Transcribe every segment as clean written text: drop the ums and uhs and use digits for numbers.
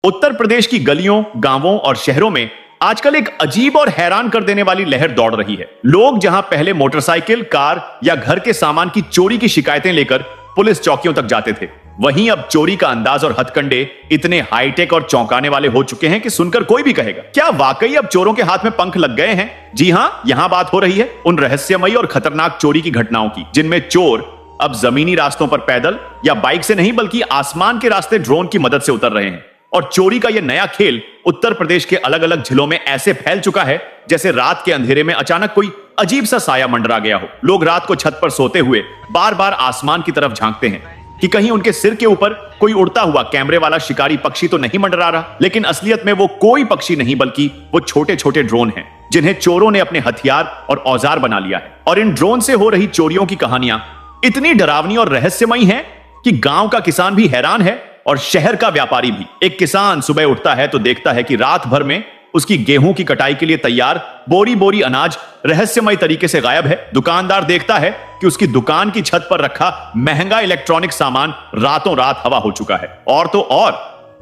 उत्तर प्रदेश की गलियों, गांवों और शहरों में आजकल एक अजीब और हैरान कर देने वाली लहर दौड़ रही है। लोग जहां पहले मोटरसाइकिल, कार या घर के सामान की चोरी की शिकायतें लेकर पुलिस चौकियों तक जाते थे, वहीं अब चोरी का अंदाज और हथकंडे इतने हाईटेक और चौंकाने वाले हो चुके हैं कि सुनकर कोई भी कहेगा, क्या वाकई अब चोरों के हाथ में पंख लग गए हैं? जी हां, यहां बात हो रही है उन रहस्यमयी और खतरनाक चोरी की घटनाओं की, जिनमें चोर अब जमीनी रास्तों पर पैदल या बाइक से नहीं बल्कि आसमान के रास्ते ड्रोन की मदद से उतर रहे हैं। और चोरी का यह नया खेल उत्तर प्रदेश के अलग अलग जिलों में ऐसे फैल चुका है जैसे रात के अंधेरे में अचानक कोई अजीब सा साया मंडरा गया हो। लोग रात को छत पर सोते हुए बार बार आसमान की तरफ झांकते हैं कि कहीं उनके सिर के ऊपर कोई उड़ता हुआ कैमरे वाला शिकारी पक्षी तो नहीं मंडरा रहा। लेकिन असलियत में वो कोई पक्षी नहीं बल्कि वो छोटे छोटे ड्रोन हैं, जिन्हें चोरों ने अपने हथियार और औजार बना लिया है। और इन ड्रोन से हो रही चोरियों की कहानियां इतनी डरावनी और रहस्यमयी हैं कि गांव का किसान भी हैरान है और शहर का व्यापारी भी। एक किसान सुबह उठता है तो देखता है कि रात भर में उसकी गेहूं की कटाई के लिए तैयार बोरी बोरी अनाज रहस्यमय तरीके से गायब है। दुकानदार देखता है कि उसकी दुकान की छत पर रखा महंगा इलेक्ट्रॉनिक सामान रातों रात हवा हो चुका है। और तो और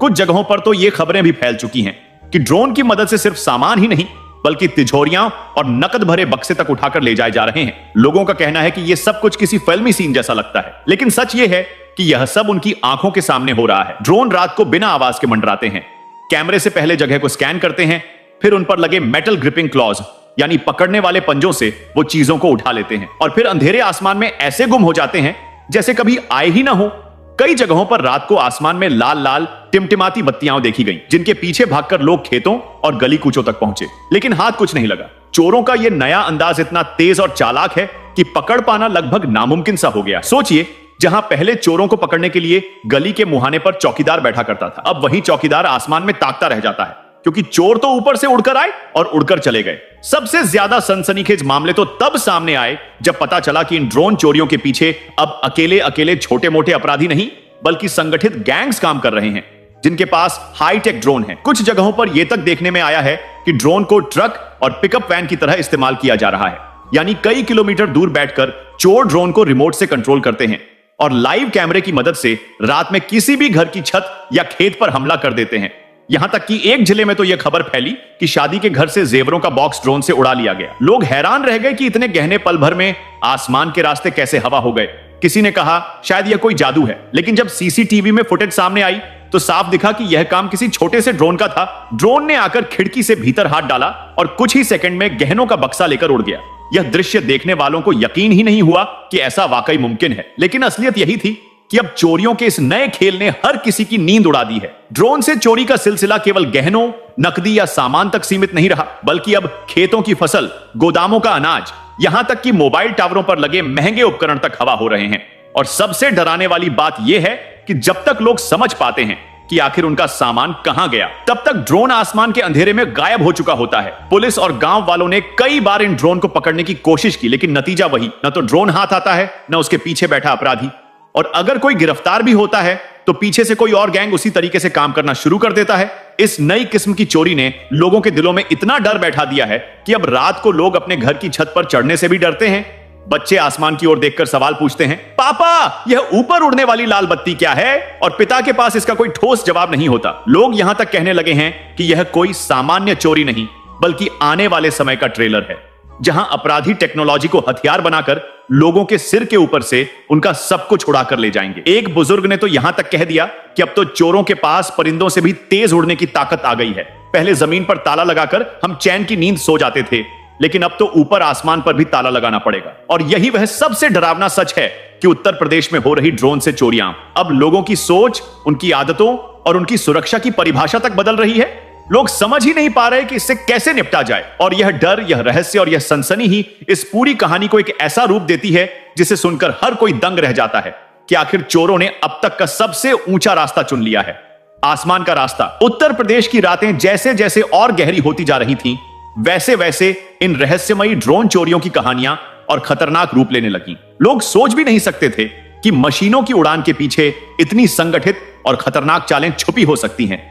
कुछ जगहों पर तो ये खबरें भी फैल चुकी हैं कि ड्रोन की मदद से सिर्फ सामान ही नहीं बल्कि तिजोरियां और नकद भरे बक्से तक उठाकर ले जाए जा रहे हैं। लोगों का कहना है कि यह सब कुछ किसी फिल्मी सीन जैसा लगता है, लेकिन सच यह है कि यह सब उनकी आंखों के सामने हो रहा है। ड्रोन रात को बिना आवाज के मंडराते हैं, कैमरे से पहले जगह को स्कैन करते हैं, फिर उन पर लगे मेटल ग्रिपिंग क्लॉज यानी पकड़ने वाले पंजों से वो चीजों को उठा लेते हैं और फिर अंधेरे आसमान में ऐसे गुम हो जाते हैं जैसे कभी आए ही ना हो। कई जगहों पर रात को आसमान में लाल लाल टिमटिमाती बत्तियां देखी गईं, जिनके पीछे भागकर लोग खेतों और गली कूचों तक पहुंचे, लेकिन हाथ कुछ नहीं लगा। चोरों का यह नया अंदाज इतना तेज और चालाक है कि पकड़ पाना लगभग नामुमकिन सा हो गया। सोचिए, जहां पहले चोरों को पकड़ने के लिए गली के मुहाने पर चौकीदार बैठा करता था, अब वही चौकीदार आसमान में ताकता रह जाता है, क्योंकि चोर तो ऊपर से उड़कर आए और उड़कर चले गए। सबसे ज्यादा सनसनीखेज मामले तो तब सामने आए जब पता चला कि इन ड्रोन चोरियों के पीछे अब अकेले अकेले छोटे मोटे अपराधी नहीं बल्कि संगठित गैंग्स काम कर रहे हैं, जिनके पास हाईटेक ड्रोन है। कुछ जगहों पर यह तक देखने में आया है कि ड्रोन को ट्रक और पिकअप वैन की तरह इस्तेमाल किया जा रहा है, यानी कई किलोमीटर दूर बैठकर चोर ड्रोन को रिमोट से कंट्रोल करते हैं और लाइव कैमरे की मदद से रात में किसी भी घर की छत या खेत पर हमला कर देते हैं। यहां तक कि एक जिले में तो यह खबर फैली कि शादी के घर से जेवरों का बॉक्स ड्रोन से उड़ा लिया गया। लोग हैरान रह गए कि इतने गहने पल भर में आसमान के रास्ते कैसे हवा हो गए। किसी ने कहा शायद यह कोई जादू है, लेकिन जब सीसीटीवी में फुटेज सामने आई तो साफ दिखा कि यह काम किसी छोटे से ड्रोन का था। ड्रोन ने आकर खिड़की से भीतर हाथ डाला और कुछ ही सेकंड में गहनों का बक्सा लेकर उड़ गया। यह दृश्य देखने वालों को यकीन ही नहीं हुआ कि ऐसा वाकई मुमकिन है, लेकिन असलियत यही थी कि अब चोरियों के इस नए खेल ने हर किसी की नींद उड़ा दी है। ड्रोन से चोरी का सिलसिला केवल गहनों, नकदी या सामान तक सीमित नहीं रहा, बल्कि अब खेतों की फसल, गोदामों का अनाज, यहां तक कि मोबाइल टावरों पर लगे महंगे उपकरण तक हवा हो रहे हैं। और सबसे डराने वाली बात यह है कि जब तक लोग समझ पाते हैं कि आखिर उनका सामान कहां गया, तब तक ड्रोन आसमान के अंधेरे में गायब हो चुका होता है। पुलिस और गांव वालों ने कई बार इन ड्रोन को पकड़ने की कोशिश की, लेकिन नतीजा वही, न तो ड्रोन हाथ आता है न उसके पीछे बैठा अपराधी। और अगर कोई गिरफ्तार भी होता है तो पीछे से कोई और गैंग उसी तरीके से काम करना शुरू कर देता है। इस नई किस्म की चोरी ने लोगों के दिलों में इतना डर बैठा दिया है कि अब रात को लोग अपने घर की छत पर चढ़ने से भी डरते हैं। बच्चे आसमान की ओर देखकर सवाल पूछते हैं, पापा यह ऊपर उड़ने वाली लाल बत्ती क्या है? और पिता के पास इसका कोई ठोस जवाब नहीं होता। लोग यहां तक कहने लगे हैं कि यह कोई सामान्य चोरी नहीं बल्कि आने वाले समय का ट्रेलर है, जहां अपराधी टेक्नोलॉजी को हथियार बनाकर लोगों के सिर के ऊपर से उनका सब कुछ उड़ा कर ले जाएंगे। एक बुजुर्ग ने तो यहां तक कह दिया कि अब तो चोरों के पास परिंदों से भी तेज उड़ने की ताकत आ गई है। पहले जमीन पर ताला लगाकर हम चैन की नींद सो जाते थे, लेकिन अब तो ऊपर आसमान पर भी ताला लगाना पड़ेगा। और यही वह सबसे डरावना सच है कि उत्तर प्रदेश में हो रही ड्रोन से चोरियां अब लोगों की सोच, उनकी आदतों और उनकी सुरक्षा की परिभाषा तक बदल रही है। लोग समझ ही नहीं पा रहे कि इससे कैसे निपटा जाए। और यह डर, यह रहस्य और यह सनसनी ही इस पूरी कहानी को एक ऐसा रूप देती है जिसे सुनकर हर कोई दंग रह जाता है कि आखिर चोरों ने अब तक का सबसे ऊंचा रास्ता चुन लिया है, आसमान का रास्ता। उत्तर प्रदेश की रातें जैसे जैसे और गहरी होती जा रही थीं, वैसे वैसे इन रहस्यमयी ड्रोन चोरियों की कहानियां और खतरनाक रूप लेने लगी। लोग सोच भी नहीं सकते थे कि मशीनों की उड़ान के पीछे इतनी संगठित और खतरनाक चालें छुपी हो सकती हैं,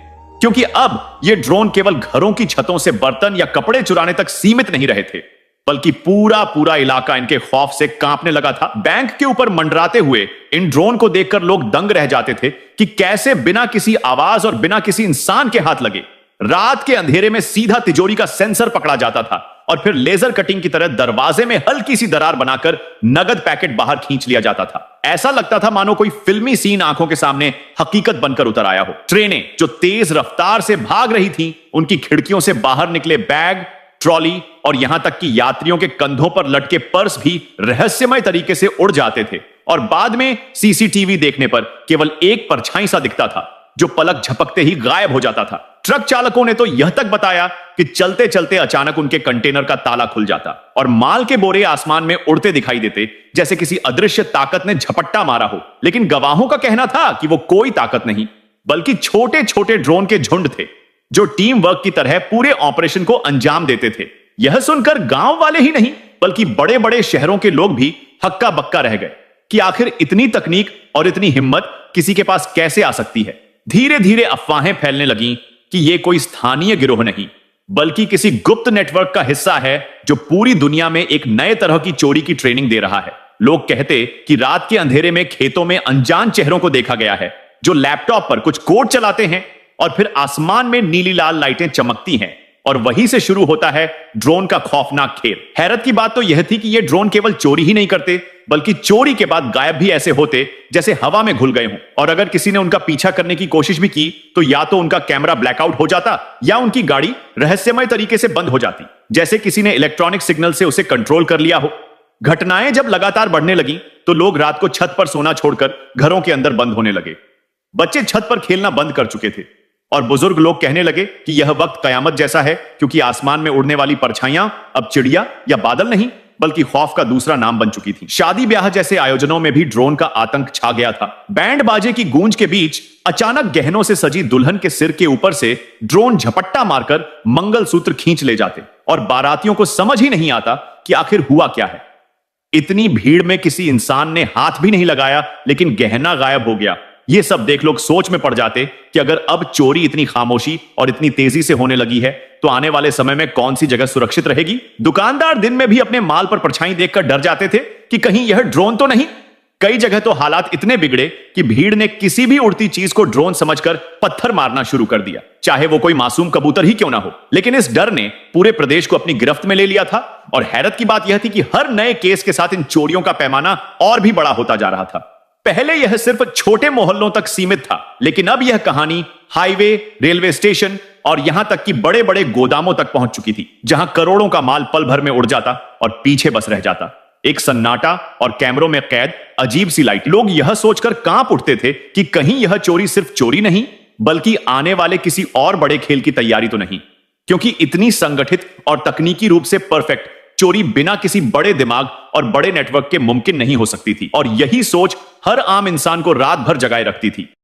क्योंकि अब ये ड्रोन केवल घरों की छतों से बर्तन या कपड़े चुराने तक सीमित नहीं रहे थे, बल्कि पूरा पूरा इलाका इनके खौफ से कांपने लगा था। बैंक के ऊपर मंडराते हुए इन ड्रोन को देखकर लोग दंग रह जाते थे कि कैसे बिना किसी आवाज और बिना किसी इंसान के हाथ लगे रात के अंधेरे में सीधा तिजोरी का सेंसर पकड़ा जाता था और फिर लेजर कटिंग की तरह दरवाजे में हल्की सी दरार बनाकर नगद पैकेट बाहर खींच लिया जाता था। ऐसा लगता था मानो कोई फिल्मी सीन आंखों के सामने हकीकत बनकर उतर आया हो। ट्रेनें जो तेज रफ्तार से भाग रही थीं, उनकी खिड़कियों से बाहर निकले बैग, ट्रॉली और यहां तक कि यात्रियों के कंधों पर लटके पर्स भी रहस्यमय तरीके से उड़ जाते थे और बाद में सीसीटीवी देखने पर केवल एक परछाई सा दिखता था जो पलक झपकते ही गायब हो जाता था। ट्रक चालकों ने तो यह तक बताया कि चलते चलते अचानक उनके कंटेनर का ताला खुल जाता और माल के बोरे आसमान में उड़ते दिखाई देते जैसे किसी अदृश्य ताकत ने झपट्टा मारा हो। लेकिन गवाहों का कहना था कि वो कोई ताकत नहीं बल्कि छोटे छोटे ड्रोन के झुंड थे जो टीम वर्क की तरह पूरे ऑपरेशन को अंजाम देते थे। यह सुनकर गांव वाले ही नहीं बल्कि बड़े बड़े शहरों के लोग भी हक्का बक्का रह गए कि आखिर इतनी तकनीक और इतनी हिम्मत किसी के पास कैसे आ सकती है। धीरे धीरे अफवाहें फैलने लगीं कि यह कोई स्थानीय गिरोह नहीं बल्कि किसी गुप्त नेटवर्क का हिस्सा है जो पूरी दुनिया में एक नए तरह की चोरी की ट्रेनिंग दे रहा है। लोग कहते कि रात के अंधेरे में खेतों में अनजान चेहरों को देखा गया है जो लैपटॉप पर कुछ कोड चलाते हैं और फिर आसमान में नीली लाल लाइटें चमकती हैं और वहीं से शुरू होता है ड्रोन का खौफनाक खेल। हैरत की बात तो यह थी कि ये ड्रोन केवल चोरी ही नहीं करते बल्कि चोरी के बाद गायब भी ऐसे होते जैसे हवा में घुल गए हों और अगर किसी ने उनका पीछा करने की कोशिश भी की तो या तो उनका कैमरा ब्लैकआउट हो जाता या उनकी गाड़ी रहस्यमय तरीके से बंद हो जाती, जैसे किसी ने इलेक्ट्रॉनिक सिग्नल से उसे कंट्रोल कर लिया हो। घटनाएं जब लगातार बढ़ने लगी तो लोग रात को छत पर सोना छोड़कर घरों के अंदर बंद होने लगे। बच्चे छत पर खेलना बंद कर चुके थे और बुजुर्ग लोग कहने लगे कि यह वक्त कयामत जैसा है क्योंकि आसमान में उड़ने वाली परछाइयां अब चिड़िया या बादल नहीं बल्कि खौफ का दूसरा नाम बन चुकी थी। शादी ब्याह जैसे आयोजनों में भी ड्रोन का आतंक छा गया था। बैंड बाजे की गूंज के बीच अचानक गहनों से सजी दुल्हन के सिर के ऊपर से ड्रोन झपट्टा मारकर मंगलसूत्र खींच ले जाते और बारातियों को समझ ही नहीं आता कि आखिर हुआ क्या है। इतनी भीड़ में किसी इंसान ने हाथ भी नहीं लगाया लेकिन गहना गायब हो गया। ये सब देख लोग सोच में पड़ जाते कि अगर अब चोरी इतनी खामोशी और इतनी तेजी से होने लगी है तो आने वाले समय में कौन सी जगह सुरक्षित रहेगी। दुकानदार दिन में भी अपने माल पर परछाई देखकर डर जाते थे कि कहीं यह ड्रोन तो नहीं। कई जगह तो हालात इतने बिगड़े कि भीड़ ने किसी भी उड़ती चीज को ड्रोन समझकर पत्थर मारना शुरू कर दिया, चाहे वो कोई मासूम कबूतर ही क्यों ना हो। लेकिन इस डर ने पूरे प्रदेश को अपनी गिरफ्त में ले लिया था और हैरत की बात यह थी कि हर नए केस के साथ इन चोरियों का पैमाना और भी बड़ा होता जा रहा था। पहले यह सिर्फ छोटे मोहल्लों तक सीमित था लेकिन अब यह कहानी हाईवे, रेलवे स्टेशन और यहां तक कि बड़े बड़े गोदामों तक पहुंच चुकी थी जहां करोड़ों का माल पल भर में उड़ जाता और पीछे बस रह जाता। एक सन्नाटा और कैमरों में कैद अजीब सी लाइट। लोग यह सोचकर कांप उठते थे कि कहीं यह चोरी सिर्फ चोरी नहीं बल्कि आने वाले किसी और बड़े खेल की तैयारी तो नहीं, क्योंकि इतनी संगठित और तकनीकी रूप से परफेक्ट चोरी बिना किसी बड़े दिमाग और बड़े नेटवर्क के मुमकिन नहीं हो सकती थी। और यही सोच हर आम इंसान को रात भर जगाए रखती थी।